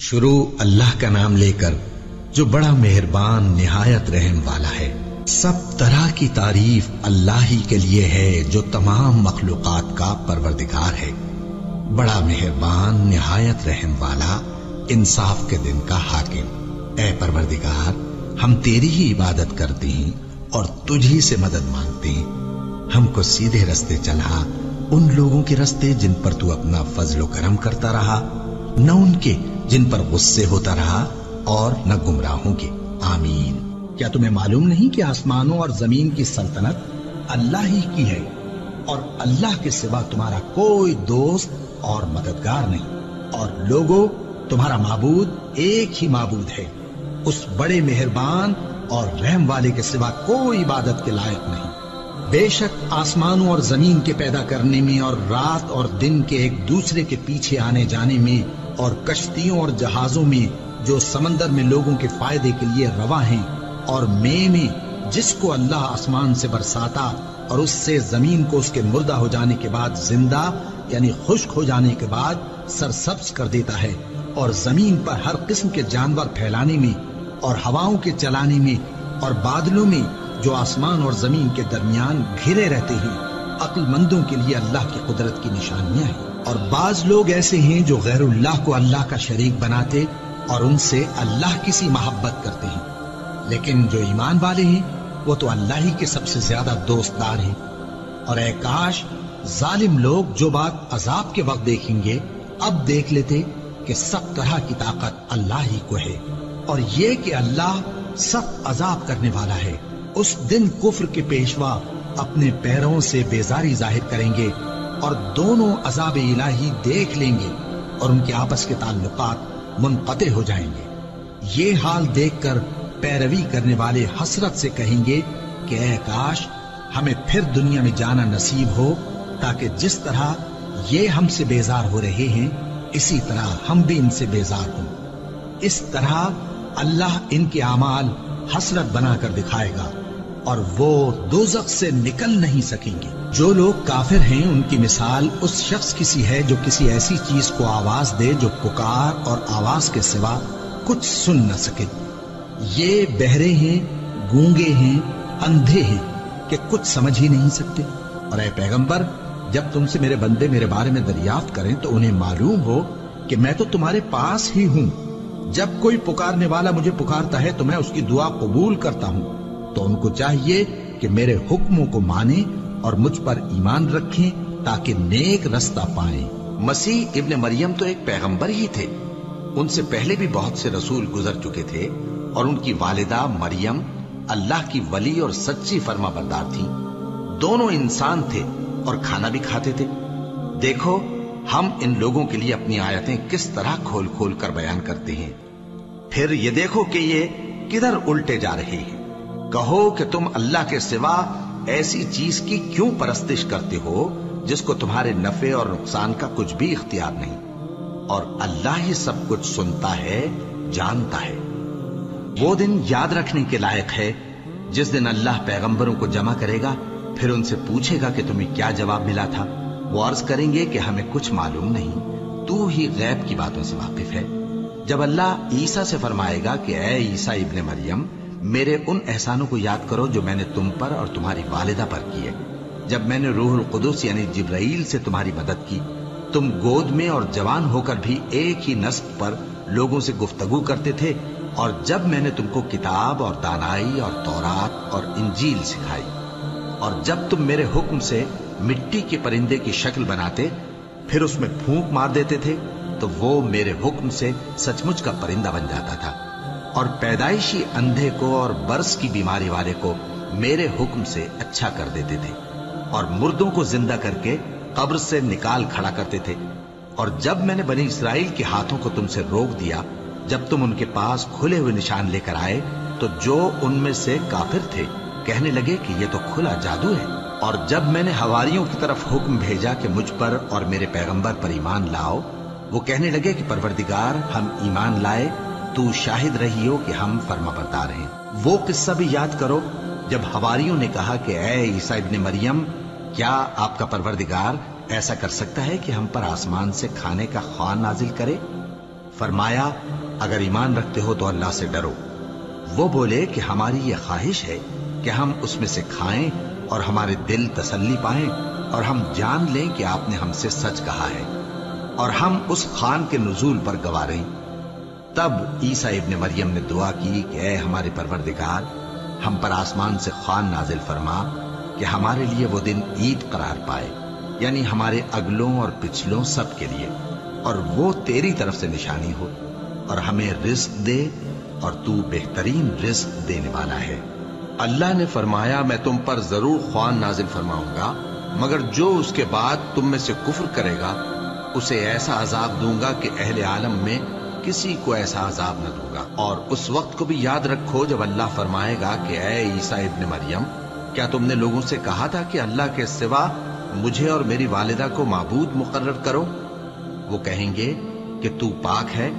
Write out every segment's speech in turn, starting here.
شروع اللہ کا نام لے کر جو بڑا مہربان نہایت رحم والا ہے۔ سب طرح کی تعریف اللہ ہی کے لیے ہے جو تمام مخلوقات کا پروردگار ہے، بڑا مہربان نہایت رحم والا، انصاف کے دن کا حاکم۔ اے پروردگار، ہم تیری ہی عبادت کرتے ہیں اور تجھی سے مدد مانگتے ہیں۔ ہم کو سیدھے رستے چلا، ان لوگوں کے رستے جن پر تو اپنا فضل و کرم کرتا رہا، نہ ان کے جن پر غصے ہوتا رہا، اور نہ گمراہوں کے۔ آمین۔ کیا تمہیں معلوم نہیں کہ آسمانوں اور زمین کی سلطنت اللہ ہی کی ہے، اور اللہ کے سوا تمہارا کوئی دوست اور مددگار نہیں، اور لوگوں، تمہارا معبود ایک ہی معبود ہے، اس بڑے مہربان اور رحم والے کے سوا کوئی عبادت کے لائق نہیں۔ بے شک آسمانوں اور زمین کے پیدا کرنے میں اور رات اور دن کے ایک دوسرے کے پیچھے آنے جانے میں اور کشتیوں اور جہازوں میں جو سمندر میں لوگوں کے فائدے کے لیے رواں ہیں، اور میں جس کو اللہ آسمان سے برساتا اور اس سے زمین کو اس کے مردہ ہو جانے کے بعد زندہ یعنی خشک ہو جانے کے بعد سرسبز کر دیتا ہے، اور زمین پر ہر قسم کے جانور پھیلانے میں اور ہواؤں کے چلانے میں اور بادلوں میں جو آسمان اور زمین کے درمیان گھرے رہتے ہیں، عقل مندوں کے لیے اللہ کی قدرت کی نشانیاں ہیں۔ اور بعض لوگ ایسے ہیں جو غیر اللہ کو اللہ کا شریک بناتے اور ان سے اللہ کی سی محبت کرتے ہیں، لیکن جو ایمان والے ہیں وہ تو اللہ ہی کے سب سے زیادہ دوستدار ہیں۔ اور اے کاش ظالم لوگ جو بات عذاب کے وقت دیکھیں گے اب دیکھ لیتے کہ سب طرح کی طاقت اللہ ہی کو ہے، اور یہ کہ اللہ سخت عذاب کرنے والا ہے۔ اس دن کفر کے پیشوا اپنے پیروں سے بیزاری ظاہر کریں گے اور دونوں عذاب الہی دیکھ لیں گے، اور ان کے آپس کے تعلقات منقطع ہو جائیں گے۔ یہ حال دیکھ کر پیروی کرنے والے حسرت سے کہیں گے کہ اے کاش ہمیں پھر دنیا میں جانا نصیب ہو، تاکہ جس طرح یہ ہم سے بیزار ہو رہے ہیں اسی طرح ہم بھی ان سے بیزار ہوں۔ اس طرح اللہ ان کے اعمال حسرت بنا کر دکھائے گا، اور وہ دوزخ سے نکل نہیں سکیں گے۔ جو لوگ کافر ہیں ان کی مثال اس شخص کی سی ہے جو کسی ایسی چیز کو آواز دے جو پکار اور آواز کے سوا کچھ سن نہ سکے۔ یہ بہرے ہیں، گونگے ہیں، اندھے ہیں کہ کچھ سمجھ ہی نہیں سکتے۔ اور اے پیغمبر، جب تم سے میرے بندے میرے بارے میں دریافت کریں تو انہیں معلوم ہو کہ میں تو تمہارے پاس ہی ہوں۔ جب کوئی پکارنے والا مجھے پکارتا ہے تو میں اس کی دعا قبول کرتا ہوں۔ تو ان کو چاہیے کہ میرے حکموں کو مانیں اور مجھ پر ایمان رکھیں تاکہ نیک رستہ پائیں۔ مسیح ابن مریم تو ایک پیغمبر ہی تھے، ان سے پہلے بھی بہت سے رسول گزر چکے تھے، اور ان کی والدہ مریم اللہ کی ولی اور سچی فرما بردار تھی۔ دونوں انسان تھے اور کھانا بھی کھاتے تھے۔ دیکھو ہم ان لوگوں کے لیے اپنی آیتیں کس طرح کھول کھول کر بیان کرتے ہیں، پھر یہ دیکھو کہ یہ کدھر الٹے جا رہے ہیں۔ کہو کہ تم اللہ کے سوا ایسی چیز کی کیوں پرستش کرتے ہو جس کو تمہارے نفع اور نقصان کا کچھ بھی اختیار نہیں، اور اللہ ہی سب کچھ سنتا ہے، جانتا ہے۔ وہ دن یاد رکھنے کے لائق ہے جس دن اللہ پیغمبروں کو جمع کرے گا، پھر ان سے پوچھے گا کہ تمہیں کیا جواب ملا تھا۔ وہ عرض کریں گے کہ ہمیں کچھ معلوم نہیں، تو ہی غیب کی باتوں سے واقف ہے۔ جب اللہ عیسیٰ سے فرمائے گا کہ اے عیسیٰ ابن مریم، میرے ان احسانوں کو یاد کرو جو میں نے تم پر اور تمہاری والدہ پر کیے، جب میں نے روح القدس یعنی جبرائیل سے تمہاری مدد کی، تم گود میں اور جوان ہو کر بھی ایک ہی نسق پر لوگوں سے گفتگو کرتے تھے، اور جب میں نے تم کو کتاب اور دانائی اور تورات اور انجیل سکھائی، اور جب تم میرے حکم سے مٹی کے پرندے کی شکل بناتے پھر اس میں پھونک مار دیتے تھے تو وہ میرے حکم سے سچ مچ کا پرندہ بن جاتا تھا، اور پیدائشی اندھے کو اور برس کی بیماری والے کو میرے حکم سے اچھا کر دیتے تھے، اور مردوں کو زندہ کر کے قبر سے نکال کھڑا کرتے تھے۔ اور جب میں نے بنی اسرائیل کے ہاتھوں کو تم سے روک دیا جب تم ان کے پاس کھلے ہوئے نشان لے کر آئے، تو جو ان میں سے کافر تھے کہنے لگے کہ یہ تو کھلا جادو ہے۔ اور جب میں نے حواریوں کی طرف حکم بھیجا کہ مجھ پر اور میرے پیغمبر پر ایمان لاؤ، وہ کہنے لگے کہ پروردگار ہم ایمان لائے، تو شاہد رہی ہو کہ ہم فرما بردار ہیں۔ وہ قصہ بھی یاد کرو جب حواریوں نے کہا کہ اے عیسیٰ ابن مریم، کیا آپ کا پروردگار ایسا کر سکتا ہے کہ ہم پر آسمان سے کھانے کا خوان نازل کرے؟ फरमाया, अगर ईमान रखते हो तो अल्लाह से डरो। वो बोले कि हमारी ये ख्वाहिश है कि हम उसमें से खाएं और हमारे दिल तसल्ली पाएं और हम जान लें कि आपने हमसे सच कहा है और हम उस खान के नुज़ूल पर गवाह रहें। तब ईसा इब्ने मरियम ने दुआ की कि ऐ हमारे परवरदिगार, हम पर आसमान से खान नाजिल फरमा कि हमारे लिए वो दिन ईद करार पाए, यानी हमारे अगलों और पिछलों सब के लिए, और वो तेरी तरफ से निशानी हो, और हमें रिस्क दे और तू बेहतरीन रिस्क देने वाला है। अल्लाह ने फरमाया, मैं तुम पर जरूर ख्वान नाजिल फरमाऊंगा, मगर जो उसके बाद तुम में से कुफ्र करेगा उसे ऐसा अजाब दूंगा कि अहले आलम में किसी को ऐसा अजाब न दूंगा। और उस वक्त को भी याद रखो जब अल्लाह फरमाएगा कि ऐ ईसा इब्ने मरियम, क्या तुमने लोगों से कहा था कि अल्लाह के सिवा मुझे और मेरी वालिदा को माबूद मुकर्रर करो? वो कहेंगे कि तू पाक है,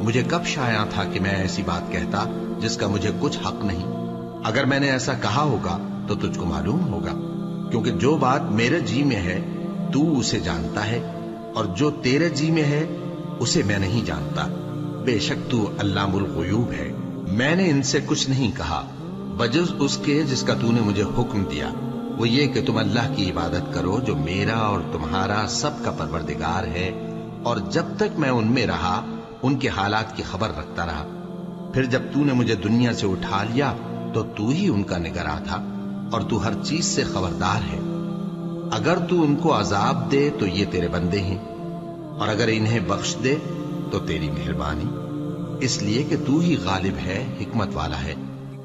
मुझे कब शाया था कि मैं ऐसी बात कहता जिसका मुझे कुछ हक नहीं। अगर मैंने ऐसा कहा होगा तो तुझको मालूम होगा, क्योंकि जो बात मेरे जी में है तू उसे जानता है, और जो तेरे जी में है उसे मैं नहीं जानता। बेशक तू अल्लामुल गुयूब है। मैंने इनसे कुछ नहीं कहा बजुज़ उसके जिसका तूने मुझे हुक्म दिया, वो ये कि तुम अल्लाह की इबादत करो जो मेरा और तुम्हारा सबका परवरदिगार है, और जब तक मैं उनमें रहा उनके हालात की खबर रखता रहा। फिर जब तूने मुझे दुनिया से उठा लिया तो तू ही उनका निगरां था, और तू हर चीज से खबरदार है। अगर तू उनको अजाब दे तो ये तेरे बंदे हैं, और अगर इन्हें बख्श दे तो तेरी मेहरबानी, इसलिए कि तू ही गालिब है, हिकमत वाला है।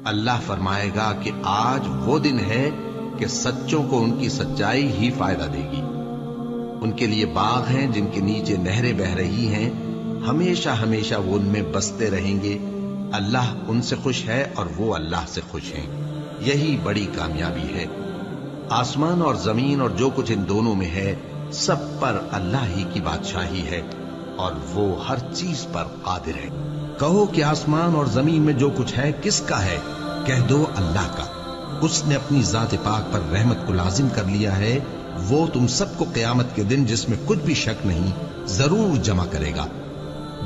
अल्लाह फरमाएगा कि आज वो दिन है कि सच्चों को उनकी सच्चाई ही फायदा देगी। उनके लिए बाग हैं जिनके नीचे नहरें बह रही हैं, हमेशा हमेशा वो उनमें बसते रहेंगे। अल्लाह उनसे खुश है और वो अल्लाह से खुश हैं। यही बड़ी कामयाबी है। आसमान और जमीन और जो कुछ इन दोनों में है, सब पर अल्लाह ही की बादशाही है, और वो हर चीज पर कादिर है। कहो कि आसमान और जमीन में जो कुछ है किसका है? कह दो अल्लाह का। उसने अपनी जात पाक पर रहमत को लाजिम कर लिया है। वो तुम सबको क़यामत के दिन, जिसमें कुछ भी शक नहीं, जरूर जमा करेगा।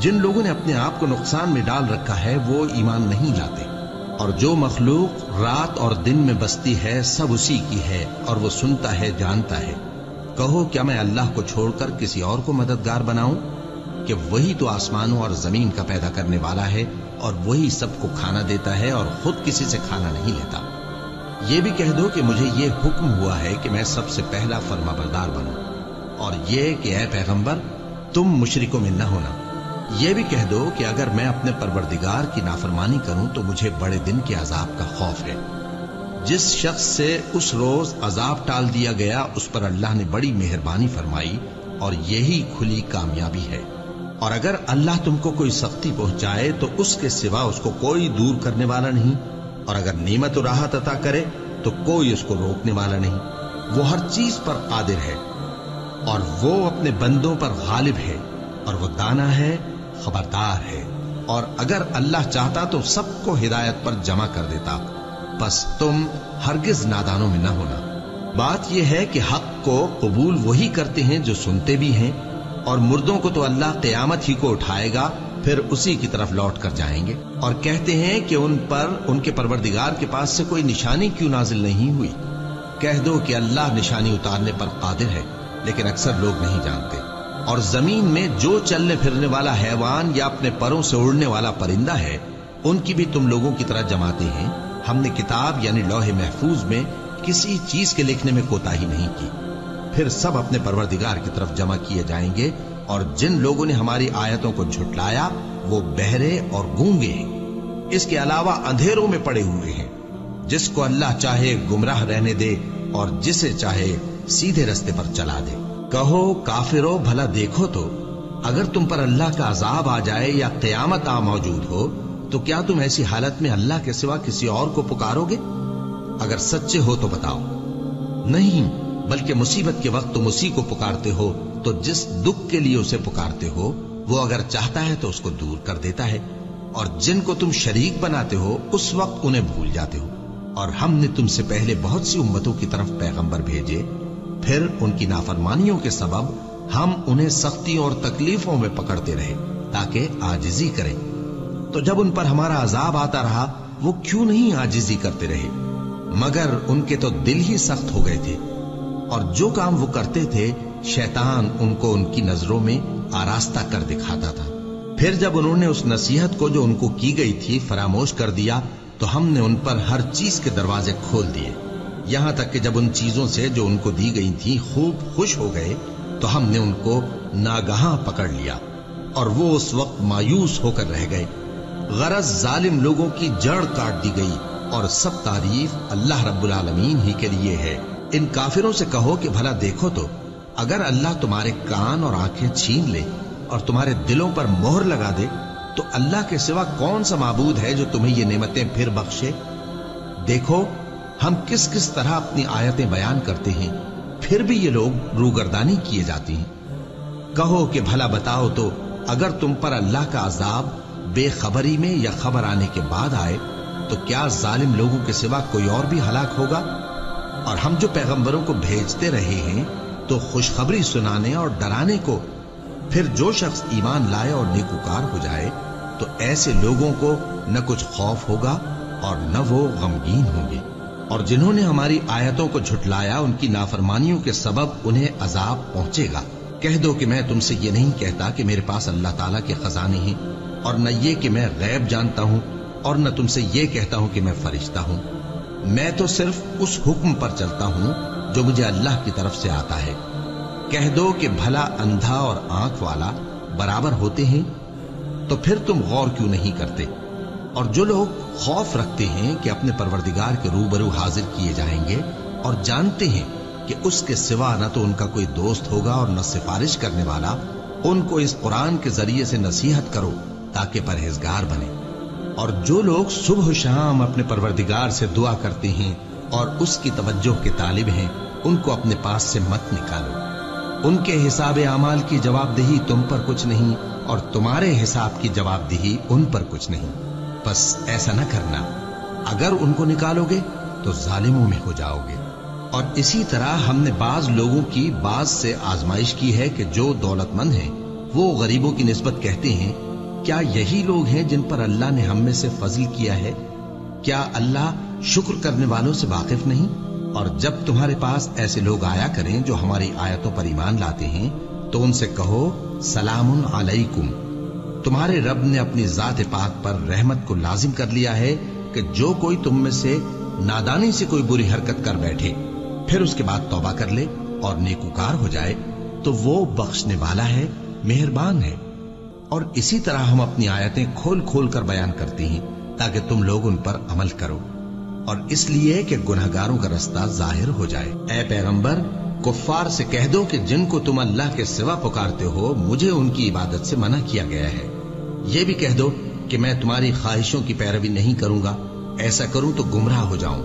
जिन लोगों ने अपने आप को नुकसान में डाल रखा है वो ईमान नहीं लाते, और जो मखलूक रात और दिन में बसती है सब उसी की है, और वो सुनता है, जानता है। कहो क्या मैं अल्लाह को छोड़कर किसी और को मददगार बनाऊं? कि वही तो आसमानों और जमीन का पैदा करने वाला है, और वही सबको खाना देता है और खुद किसी से खाना नहीं लेता। ये भी कह दो कि मुझे ये हुक्म हुआ है कि मैं सबसे पहला फरमाबरदार बनूं, और ये कि ऐ पैगंबर तुम मुशरिकों में न होना। ये भी कह दो कि अगर मैं अपने परवरदिगार की नाफरमानी करूं तो मुझे बड़े दिन के अजाब का खौफ है। जिस शख्स से उस रोज अजाब टाल दिया गया उस पर अल्लाह ने बड़ी मेहरबानी फरमाई, और यही खुली कामयाबी है। और अगर अल्लाह तुमको कोई सख्ती पहुंचाए तो उसके सिवा उसको कोई दूर करने वाला नहीं, और अगर नेमत और राहत अता करे तो कोई उसको रोकने वाला नहीं। वो हर चीज पर कादिर है, और वो अपने बंदों पर गालिब है, और वो दाना है, खबरदार है। और अगर अल्लाह चाहता तो सबको हिदायत पर जमा कर देता, बस तुम हरगिज नादानों में न होना। बात यह है कि हक को कबूल वही करते हैं जो सुनते भी हैं, और मुर्दों को तो अल्लाह क़यामत ही को उठाएगा, फिर उसी की तरफ लौट कर जाएंगे। और कहते हैं कि उन पर उनके परवरदिगार के पास से कोई निशानी क्यों नाजिल नहीं हुई? कह दो कि अल्लाह निशानी उतारने पर कादिर है, लेकिन अक्सर लोग नहीं जानते। और जमीन में जो चलने फिरने वाला हैवान या अपने परों से उड़ने वाला परिंदा है, उनकी भी तुम लोगों की तरह जमाते हैं। हमने किताब यानी लौहे महफूज में किसी चीज के लिखने में कोताही नहीं की। फिर सब अपने परवरदिगार की तरफ जमा किए जाएंगे, और जिन लोगों ने हमारी आयतों को झुटलाया वो बहरे और गूंगे हैं, इसके अलावा अंधेरों में पड़े हुए हैं। जिसको अल्लाह चाहे गुमराह रहने दे, और जिसे चाहे सीधे रास्ते पर चला दे। कहो काफिरों, भला देखो तो अगर तुम पर अल्लाह का अजाब आ जाए या क़यामत आ मौजूद हो, तो क्या तुम ऐसी हालत में अल्लाह के सिवा किसी और को पुकारोगे? अगर सच्चे हो तो बताओ। नहीं, बल्कि मुसीबत के वक्त तुम उसी को पुकारते हो, तो जिस दुख के लिए उसे पुकारते हो वो अगर चाहता है तो उसको दूर कर देता है, और जिनको तुम शरीक बनाते हो उस वक्त उन्हें भूल जाते हो। और हमने तुमसे पहले बहुत सी उम्मतों की तरफ पैगंबर भेजे, फिर उनकी नाफरमानियों के सबब हम उन्हें सख्तियों और तकलीफों में पकड़ते रहे, ताकि आजिजी करें। तो जब उन पर हमारा अजाब आता रहा वो क्यों नहीं आजिजी करते रहे, मगर उनके तो दिल ही सख्त हो गए थे, और जो काम वो करते थे शैतान उनको उनकी नजरों में आरास्ता कर दिखाता था। फिर जब उन्होंने उस नसीहत को जो उनको की गई थी फरामोश कर दिया तो हमने उन पर हर चीज के दरवाजे खोल दिए, यहां तक कि जब उन चीजों से जो उनको दी गई थी खूब खुश हो गए तो हमने उनको नागहां पकड़ लिया और वो उस वक्त मायूस होकर रह गए। गरज जालिम लोगों की जड़ काट दी गई और सब तारीफ अल्लाह रब्बुल आलमीन ही के लिए है। इन काफिरों से कहो कि भला देखो तो अगर अल्लाह तुम्हारे कान और आंखें छीन ले और तुम्हारे दिलों पर मोहर लगा दे तो अल्लाह के सिवा कौन सा माबूद है जो तुम्हें ये नेमतें फिर बख्शे। देखो हम किस किस तरह अपनी आयतें बयान करते हैं, फिर भी ये लोग रूगर्दानी किए जाती हैं। कहो कि भला बताओ तो अगर तुम पर अल्लाह का अजाब बेखबरी में या खबर आने के बाद आए तो क्या जालिम लोगों के सिवा कोई और भी हलाक होगा। और हम जो पैगंबरों को भेजते रहे हैं तो खुशखबरी सुनाने और डराने को, फिर जो शख्स ईमान लाए और नेकुकार हो जाए तो ऐसे लोगों को न कुछ खौफ होगा और न वो गमगीन होंगे। और जिन्होंने हमारी आयतों को झुटलाया उनकी नाफरमानियों के सबब उन्हें अजाब पहुंचेगा। कह दो कि मैं तुमसे ये नहीं कहता कि मेरे पास अल्लाह ताला के खजाने हैं, और न ये कि मैं गैब जानता हूं, और न तुमसे ये कहता हूं कि मैं फरिश्ता हूं। मैं तो सिर्फ उस हुक्म पर चलता हूं जो मुझे अल्लाह की तरफ से आता है। कह दो कि भला अंधा और आंख वाला बराबर होते हैं, तो फिर तुम गौर क्यों नहीं करते। और जो लोग खौफ रखते हैं कि अपने परवरदिगार के रूबरू हाजिर किए जाएंगे और जानते हैं कि उसके सिवा न तो उनका कोई दोस्त होगा और न सिफारिश करने वाला, उनको इस कुरान के जरिए से नसीहत करो ताकि परहेजगार बने। और जो लोग सुबह शाम अपने परवरदिगार से दुआ करते हैं और उसकी तवज्जो के तालिब हैं, उनको अपने पास से मत निकालो। उनके हिसाब आमाल की जवाबदेही तुम पर कुछ नहीं और तुम्हारे हिसाब की जवाबदेही उन पर कुछ नहीं। बस ऐसा न करना, अगर उनको निकालोगे तो जालिमों में हो जाओगे। और इसी तरह हमने बाज लोगों की बाज से आजमाइश की है कि जो दौलतमंद हैं वो गरीबों की निस्बत कहते हैं क्या यही लोग हैं जिन पर अल्लाह ने हम में से फजल किया है। क्या अल्लाह शुक्र करने वालों से वाकिफ नहीं। और जब तुम्हारे पास ऐसे लोग आया करें जो हमारी आयतों पर ईमान लाते हैं तो उनसे कहो सलामुन अलैकुम। तुम्हारे रब ने अपनी जात पाक पर रहमत को लाजिम कर लिया है कि जो कोई तुम में से नादानी से कोई बुरी हरकत कर बैठे फिर उसके बाद तौबा कर ले और नेकुकार हो जाए तो वो बख्शने वाला है, मेहरबान है। और इसी तरह हम अपनी आयतें खोल खोल कर बयान करते हैं ताकि तुम लोग उन पर अमल करो, और इसलिए कि गुनहगारों का रास्ता जाहिर हो जाए। ऐ पैगंबर, कुफ्फार से कह दो कि जिनको तुम अल्लाह के सिवा पुकारते हो मुझे उनकी इबादत से मना किया गया है। यह भी कह दो कि मैं तुम्हारी ख्वाहिशों की पैरवी नहीं करूंगा, ऐसा करूं तो गुमराह हो जाऊं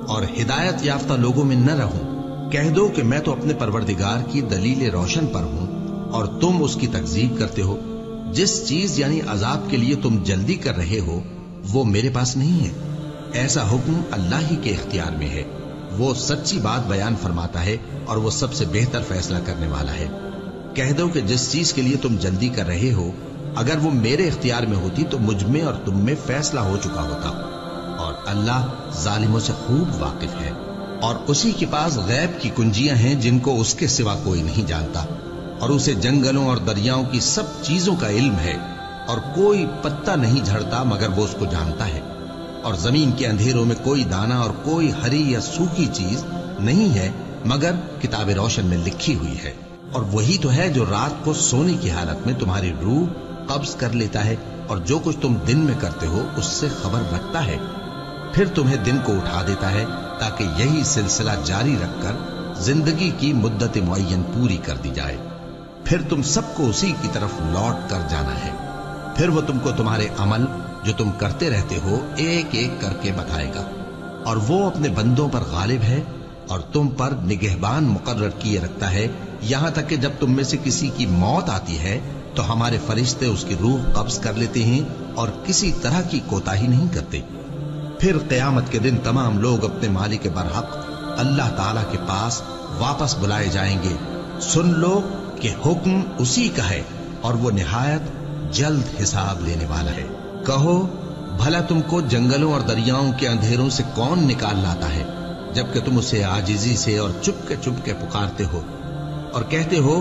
और हिदायत याफ्ता लोगों में न रहूं। कह दो कि मैं तो अपने परवरदिगार की दलील रोशन पर हूं और तुम उसकी तकजीब करते हो। जिस चीज यानी अजाब के लिए तुम जल्दी कर रहे हो वो मेरे पास नहीं है, ऐसा हुक्म अल्लाह ही के इख्तियार में है। वो सच्ची बात बयान फरमाता है और वो सबसे बेहतर फैसला करने वाला है। कह दो कि जिस चीज के लिए तुम जल्दी कर रहे हो अगर वो मेरे इख्तियार में होती तो मुझ में और तुम में फैसला हो चुका होता, और अल्लाह जालिमों से खूब वाकिफ है। और उसी के पास गैब की कुंजियां हैं जिनको उसके सिवा कोई नहीं जानता, और उसे जंगलों और दरियाओं की सब चीजों का इल्म है, और कोई पत्ता नहीं झड़ता मगर वो उसको जानता है। और जमीन के अंधेरों में कोई दाना और कोई हरी या सूखी चीज नहीं है मगर किताब रोशन में लिखी हुई है। और वही तो है जो रात को सोने की हालत में तुम्हारी रूह कब्ज कर लेता है और जो कुछ तुम दिन में करते हो उससे खबर रखता है, फिर तुम्हें दिन को उठा देता है ताकि यही सिलसिला जारी रखकर जिंदगी की मुद्दत मुअय्यन पूरी कर दी जाए। फिर तुम सबको उसी की तरफ लौट कर जाना है। फिर वो तुमको तुम्हारे अमल जो तुम करते रहते हो एक एक करके बताएगा, और वो अपने बंदों पर गालिब है और तुम पर निगहबान मुकर्रर किए रखता है, यहां तक कि जब तुम में से किसी की मौत आती है तो हमारे फरिश्ते उसकी रूह कब्ज कर लेते हैं और किसी तरह की कोताही नहीं करते। फिर क़यामत के दिन तमाम लोग अपने मालिक बरहक अल्लाह ताला के पास वापस बुलाए जाएंगे। सुन लो कि हुक्म उसी का है और वो निहायत जल्द हिसाब लेने वाला है। कहो, भला तुमको जंगलों और दरियाओं के अंधेरों से कौन निकाल लाता है, जबकि तुम उसे आजिजी से और चुपके पुकारते हो और कहते हो,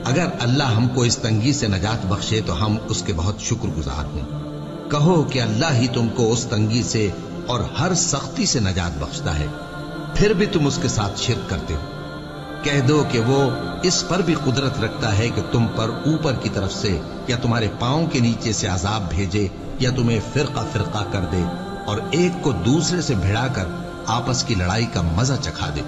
अगर अल्लाह हमको इस तंगी से नजात बख्शे तो हम उसके बहुत शुक्रगुजार हों। कहो कि अल्लाह ही तुमको उस तंगी से और हर सख्ती से नजात बख्शता है, फिर भी तुम उसके साथ शिर्क करते हो। कह दो कि वो इस पर भी कुदरत रखता है कि तुम पर ऊपर की तरफ से या तुम्हारे पांव के नीचे से अजाब भेजे या तुम्हें फिरका फिरका कर दे और एक को दूसरे से भिड़ाकर आपस की लड़ाई का मजा चखा दे।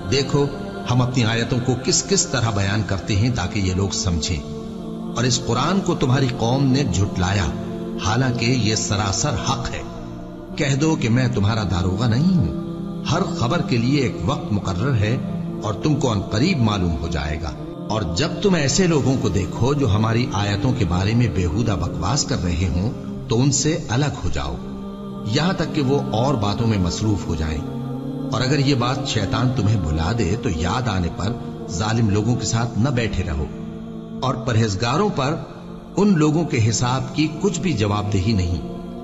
देखो, हम अपनी आयतों को किस किस तरह बयान करते हैं ताकि ये लोग समझें। और इस कुरान को तुम्हारी कौम ने झुटलाया, हालांकि ये सरासर हक है। कह दो कि मैं तुम्हारा दारोगा नहीं हूं। हर खबर के लिए एक वक्त मुकर्रर है और तुमको अनकरीब मालूम हो जाएगा। और जब तुम ऐसे लोगों को देखो जो हमारी आयतों के बारे में बेहुदा बकवास कर रहे हों तो उनसे अलग हो जाओ, यहां तक कि वो और बातों में मसरूफ हो जाएं। और अगर ये बात शैतान तुम्हें भुला दे तो याद आने पर जालिम लोगों के साथ न बैठे रहो। और परहेजगारों पर उन लोगों के हिसाब की कुछ भी जवाबदेही नहीं।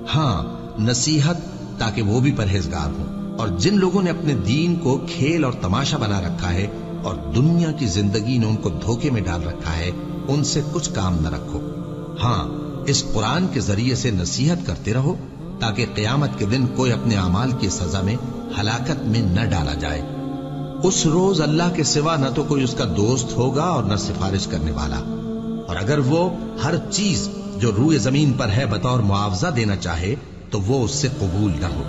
हाँ, नसीहत ताकि वो भी परहेजगार हों। और जिन लोगों ने अपने दीन को खेल और तमाशा बना रखा है और दुनिया की जिंदगी ने उनको धोखे में डाल रखा है, उनसे कुछ काम न रखो। हाँ, इस कुरान के जरिए से नसीहत करते रहो ताकि क़यामत के दिन कोई अपने अमाल की सजा में हलाकत में न डाला जाए। उस रोज अल्लाह के सिवा न तो कोई उसका दोस्त होगा और न सिफारिश करने वाला। और अगर वो हर चीज जो रूए जमीन पर है बतौर मुआवजा देना चाहे तो वो उससे कबूल न हो।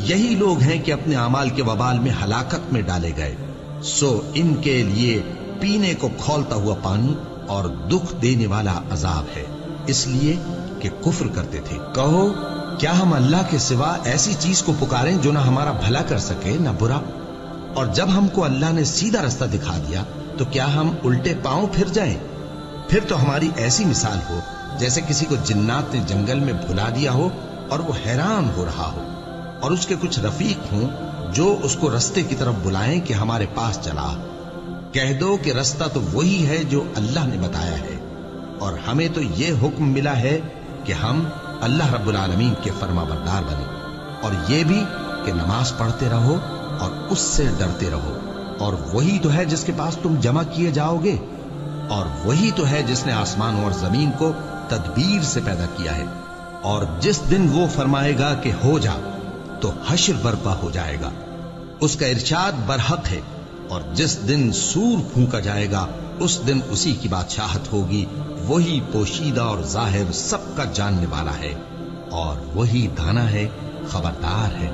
यही लोग हैं कि अपने अमाल के वबाल में हलाकत में डाले गए। सो इनके लिए पीने को खौलता हुआ पानी और दुख देने वाला अजाब है, इसलिए कि कुफ्र करते थे। कहो, क्या हम अल्लाह के सिवा ऐसी चीज को पुकारें जो ना हमारा भला कर सके ना बुरा? और जब हमको अल्लाह ने सीधा रास्ता दिखा दिया तो क्या हम उल्टे पांव फिर जाएं? फिर तो हमारी ऐसी मिसाल हो जैसे किसी को जिन्नात ने जंगल में भुला दिया हो और वो हैरान हो रहा हो और उसके कुछ रफीक हों जो उसको रास्ते की तरफ बुलाएं कि हमारे पास चला। कह दो कि रास्ता तो वही है जो अल्लाह ने बताया है और हमें तो ये हुक्म मिला है कि हम अल्लाह रब्बुल आलमीन के फरमाबरदार बने, और ये भी कि नमाज पढ़ते रहो और उससे डरते रहो। और वही तो है जिसके पास तुम जमा किए जाओगे, और वही तो है जिसने आसमान और जमीन को तदबीर से पैदा किया है। और जिस दिन वो फरमाएगा कि हो जा तो हश्र बर्पा हो जाएगा, उसका इरशाद बरहक है। और जिस दिन सूर फूंका जाएगा उस दिन उसी की बादशाहत होगी। वही पोशीदा और जाहिर सबका जानने वाला है और वही दाना है, खबरदार है।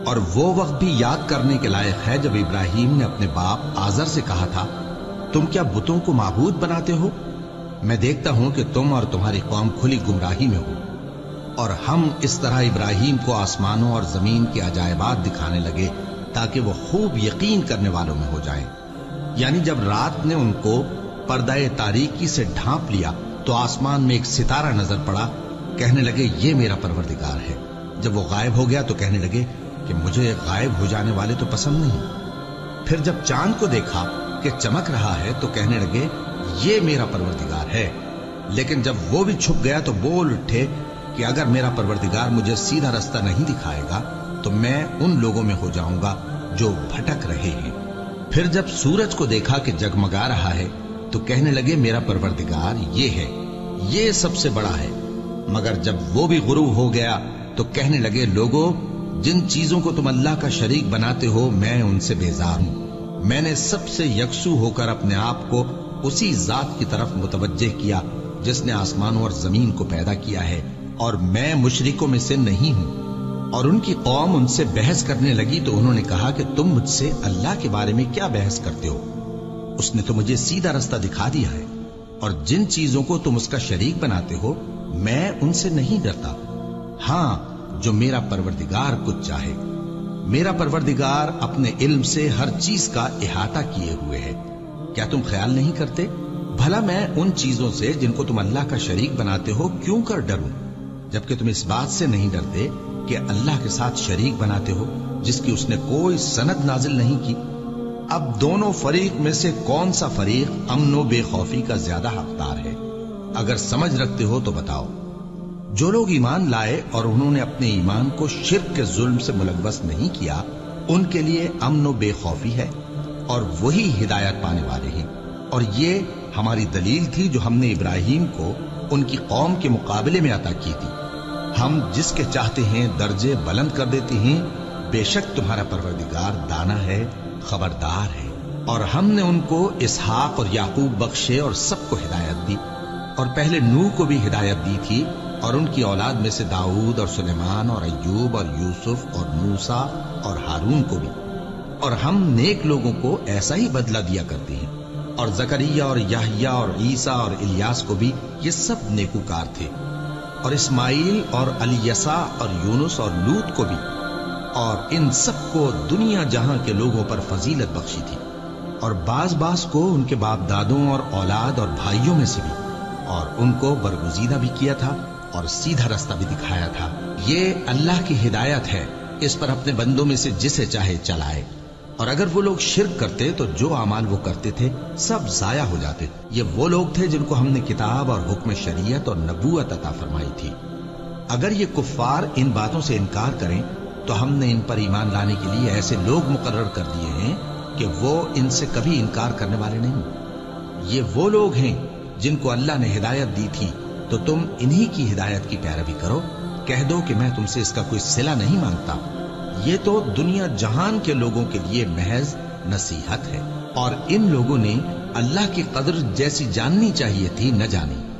और वो वक्त भी याद करने के लायक है जब इब्राहिम ने अपने बाप आजर से कहा था, तुम क्या बुतों को माबूद बनाते हो? मैं देखता हूं कि तुम और तुम्हारी कौम खुली गुमराही में हो। और हम इस तरह इब्राहिम को आसमानों और जमीन के अजायबात दिखाने लगे ताकि वो खूब यकीन करने वालों में हो जाएं। यानी जब रात ने उनको पर्दाए तारीकी से ढांप लिया तो आसमान में एक सितारा नजर पड़ा। कहने लगे ये मेरा परवरदिगार है। जब वो गायब हो गया तो कहने लगे कि मुझे गायब हो जाने वाले तो पसंद नहीं। फिर जब चांद को देखा कि चमक रहा है तो कहने लगे ये मेरा परवरदिगार है। लेकिन जब वो भी छुप गया तो बोल उठे कि अगर मेरा परवरदिगार मुझे सीधा रास्ता नहीं दिखाएगा तो मैं उन लोगों में हो जाऊंगा जो भटक रहे हैं। फिर जब सूरज को देखा कि जगमगा रहा है तो कहने लगे मेरा परवरदिगार ये है, ये सबसे बड़ा है। मगर जब वो भी गुरूब हो गया तो कहने लगे लोगों, जिन चीजों को तुम अल्लाह का शरीक बनाते हो मैं उनसे बेजार हूं। मैंने सबसे यकसू होकर अपने आप को उसी जात की तरफ मुतवज्जे किया जिसने आसमानों और जमीन को पैदा किया है, और मैं मुशरिकों में से नहीं हूं। और उनकी कौम उनसे बहस करने लगी तो उन्होंने कहा कि तुम मुझसे अल्लाह के बारे में क्या बहस करते हो? उसने तो मुझे सीधा रास्ता दिखा दिया है, और जिन चीजों को तुम उसका शरीक बनाते हो मैं उनसे नहीं डरता। हां, जो मेरा परवरदिगार कुछ चाहे। मेरा परवरदिगार अपने इल्म से हर चीज का इहाता किए हुए है। क्या तुम ख्याल नहीं करते? भला मैं उन चीजों से जिनको तुम अल्लाह का शरीक बनाते हो क्यों कर डरूं, जबकि तुम इस बात से नहीं डरते कि अल्लाह के साथ शरीक बनाते हो जिसकी उसने कोई सनद नाजिल नहीं की। अब दोनों फरीक में से कौन सा फरीक अमन व बेखौफी का ज्यादा हकदार है? اگر سمجھ رکھتے ہو تو بتاؤ۔ جو لوگ ایمان لائے اور انہوں نے اپنے ایمان کو شرک کے ظلم سے ملوث نہیں کیا، ان کے لیے امن و بے خوفی ہے اور وہی ہدایت پانے والے ہیں۔ اور یہ ہماری دلیل تھی جو ہم نے ابراہیم کو ان کی قوم کے مقابلے میں عطا کی تھی۔ ہم جس کے چاہتے ہیں درجے بلند کر دیتے ہیں، بے شک تمہارا پروردگار دانا ہے، خبردار ہے۔ اور ہم نے ان کو اسحاق اور یعقوب بخشے اور سب کو ہدایت دی، اور پہلے نوح کو بھی ہدایت دی تھی، اور ان کی اولاد میں سے داؤد اور سلیمان اور ایوب اور یوسف اور موسیٰ اور ہارون کو بھی۔ اور ہم نیک لوگوں کو ایسا ہی بدلہ دیا کرتے ہیں۔ اور زکریا اور یحییٰ اور عیسیٰ اور الیاس کو بھی، یہ سب نیکوکار تھے۔ اور اسماعیل اور الیسع اور یونس اور لوط کو بھی، اور ان سب کو دنیا جہاں کے لوگوں پر فضیلت بخشی تھی، اور بعض کو ان کے باپ دادوں اور اولاد اور بھائیوں میں سے بھی، اور ان کو برگزیدہ بھی کیا تھا اور سیدھا رستہ بھی دکھایا تھا۔ یہ اللہ کی ہدایت ہے، اس پر اپنے بندوں میں سے جسے چاہے چلائے۔ اور اگر وہ لوگ شرک کرتے تو جو اعمال وہ کرتے تھے سب ضائع ہو جاتے۔ یہ وہ لوگ تھے جن کو ہم نے کتاب اور حکم شریعت اور نبوت عطا فرمائی تھی۔ اگر یہ کفار ان باتوں سے انکار کریں تو ہم نے ان پر ایمان لانے کے لیے ایسے لوگ مقرر کر دیے ہیں کہ وہ ان سے کبھی انکار کرنے والے نہیں۔ یہ وہ لوگ ہیں جن کو اللہ نے ہدایت دی تھی، تو تم انہی کی ہدایت کی پیروی کرو۔ کہہ دو کہ میں تم سے اس کا کوئی صلہ نہیں مانگتا، یہ تو دنیا جہان کے لوگوں کے لیے محض نصیحت ہے۔ اور ان لوگوں نے اللہ کی قدر جیسی جاننی چاہیے تھی نہ جانی۔